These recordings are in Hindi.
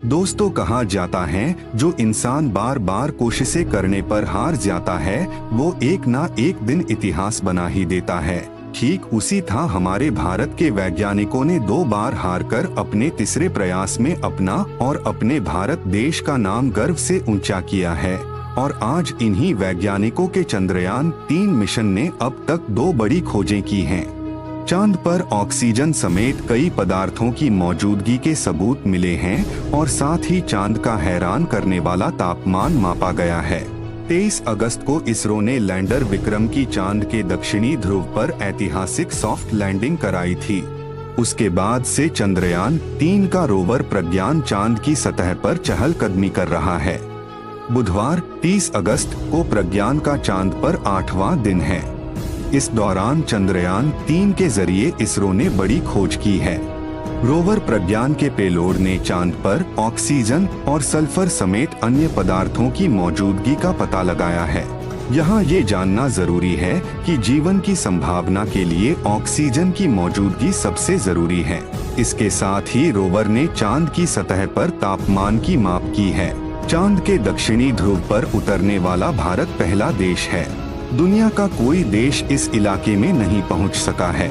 दोस्तों, कहा जाता है जो इंसान बार बार कोशिशें करने पर हार जाता है वो एक ना एक दिन इतिहास बना ही देता है। ठीक उसी था हमारे भारत के वैज्ञानिकों ने 2 बार हारकर अपने तीसरे प्रयास में अपना और अपने भारत देश का नाम गर्व से ऊंचा किया है। और आज इन्हीं वैज्ञानिकों के चंद्रयान 3 मिशन ने अब तक 2 बड़ी खोजें की हैं। चांद पर ऑक्सीजन समेत कई पदार्थों की मौजूदगी के सबूत मिले हैं और साथ ही चांद का हैरान करने वाला तापमान मापा गया है। 23 अगस्त को इसरो ने लैंडर विक्रम की चांद के दक्षिणी ध्रुव पर ऐतिहासिक सॉफ्ट लैंडिंग कराई थी। उसके बाद से चंद्रयान 3 का रोवर प्रज्ञान चांद की सतह पर चहलकदमी कर रहा है। बुधवार 30 अगस्त को प्रज्ञान का चांद पर 8वां दिन है। इस दौरान चंद्रयान 3 के जरिए इसरो ने बड़ी खोज की है। रोवर प्रज्ञान के पेलोड ने चांद पर ऑक्सीजन और सल्फर समेत अन्य पदार्थों की मौजूदगी का पता लगाया है। यहाँ ये जानना जरूरी है कि जीवन की संभावना के लिए ऑक्सीजन की मौजूदगी सबसे जरूरी है। इसके साथ ही रोवर ने चांद की सतह पर तापमान की माप की है। चांद के दक्षिणी ध्रुव पर उतरने वाला भारत पहला देश है। दुनिया का कोई देश इस इलाके में नहीं पहुंच सका है।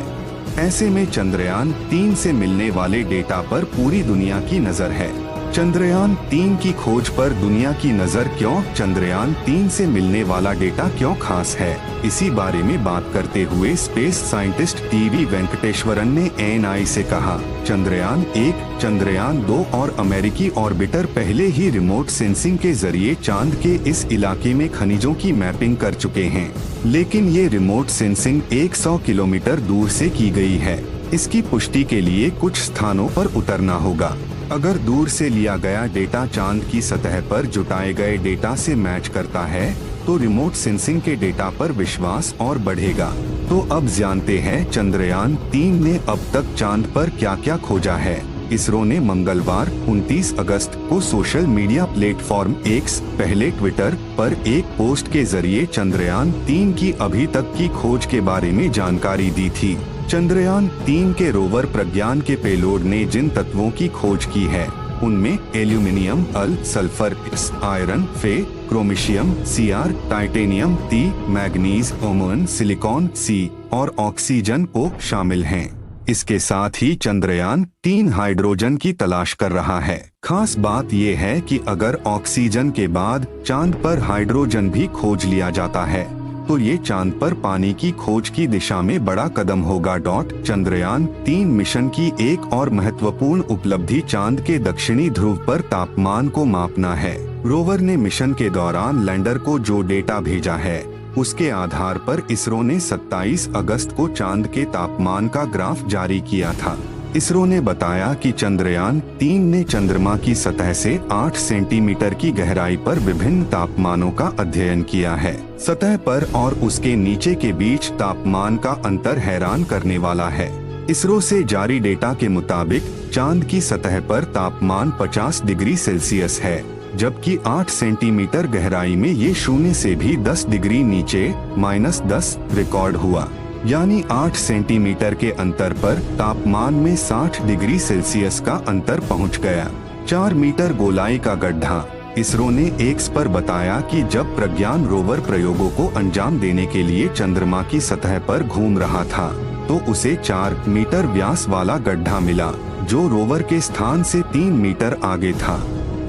ऐसे में चंद्रयान 3 से मिलने वाले डेटा पर पूरी दुनिया की नजर है। चंद्रयान 3 की खोज पर दुनिया की नजर क्यों? चंद्रयान 3 से मिलने वाला डेटा क्यों खास है? इसी बारे में बात करते हुए स्पेस साइंटिस्ट टीवी वेंकटेश्वरन ने एएनआई से कहा, चंद्रयान 1, चंद्रयान 2 और अमेरिकी ऑर्बिटर पहले ही रिमोट सेंसिंग के जरिए चांद के इस इलाके में खनिजों की मैपिंग कर चुके हैं। लेकिन ये रिमोट सेंसिंग 100 किलोमीटर दूर से की गई है। इसकी पुष्टि के लिए कुछ स्थानों पर उतरना होगा। अगर दूर से लिया गया डेटा चांद की सतह पर जुटाए गए डेटा से मैच करता है तो रिमोट सेंसिंग के डेटा पर विश्वास और बढ़ेगा। तो अब जानते हैं चंद्रयान 3 ने अब तक चांद पर क्या क्या खोजा है। इसरो ने मंगलवार 29 अगस्त को सोशल मीडिया प्लेटफॉर्म एक्स, पहले ट्विटर, पर एक पोस्ट के जरिए चंद्रयान 3 की अभी तक की खोज के बारे में जानकारी दी थी। चंद्रयान 3 के रोवर प्रज्ञान के पेलोड ने जिन तत्वों की खोज की है उनमें एल्यूमिनियम, अल, सल्फर, आयरन, फे, क्रोमिशियम, सीआर, टाइटेनियम, टी, मैग्नीज, ओमन, सिलिकॉन, सी और ऑक्सीजन ओ शामिल हैं। इसके साथ ही चंद्रयान 3 हाइड्रोजन की तलाश कर रहा है। खास बात यह है कि अगर ऑक्सीजन के बाद चांद पर हाइड्रोजन भी खोज लिया जाता है तो ये चांद पर पानी की खोज की दिशा में बड़ा कदम होगा। चंद्रयान 3 मिशन की एक और महत्वपूर्ण उपलब्धि चांद के दक्षिणी ध्रुव पर तापमान को मापना है। रोवर ने मिशन के दौरान लैंडर को जो डेटा भेजा है उसके आधार पर इसरो ने 27 अगस्त को चांद के तापमान का ग्राफ जारी किया था। इसरो ने बताया कि चंद्रयान 3 ने चंद्रमा की सतह से 8 सेंटीमीटर की गहराई पर विभिन्न तापमानों का अध्ययन किया है। सतह पर और उसके नीचे के बीच तापमान का अंतर हैरान करने वाला है। इसरो से जारी डेटा के मुताबिक चांद की सतह पर तापमान 50 डिग्री सेल्सियस है, जबकि 8 सेंटीमीटर गहराई में ये 0 से भी 10 डिग्री नीचे -10 रिकॉर्ड हुआ। यानी 8 सेंटीमीटर के अंतर पर तापमान में 60 डिग्री सेल्सियस का अंतर पहुंच गया। 4 मीटर गोलाई का गड्ढा। इसरो ने एक्स पर बताया कि जब प्रज्ञान रोवर प्रयोगों को अंजाम देने के लिए चंद्रमा की सतह पर घूम रहा था तो उसे 4 मीटर व्यास वाला गड्ढा मिला जो रोवर के स्थान से 3 मीटर आगे था।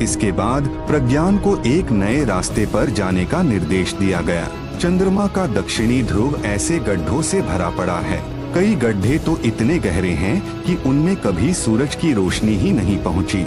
इसके बाद प्रज्ञान को एक नए रास्ते पर जाने का निर्देश दिया गया। चंद्रमा का दक्षिणी ध्रुव ऐसे गड्ढों से भरा पड़ा है। कई गड्ढे तो इतने गहरे हैं कि उनमें कभी सूरज की रोशनी ही नहीं पहुंची।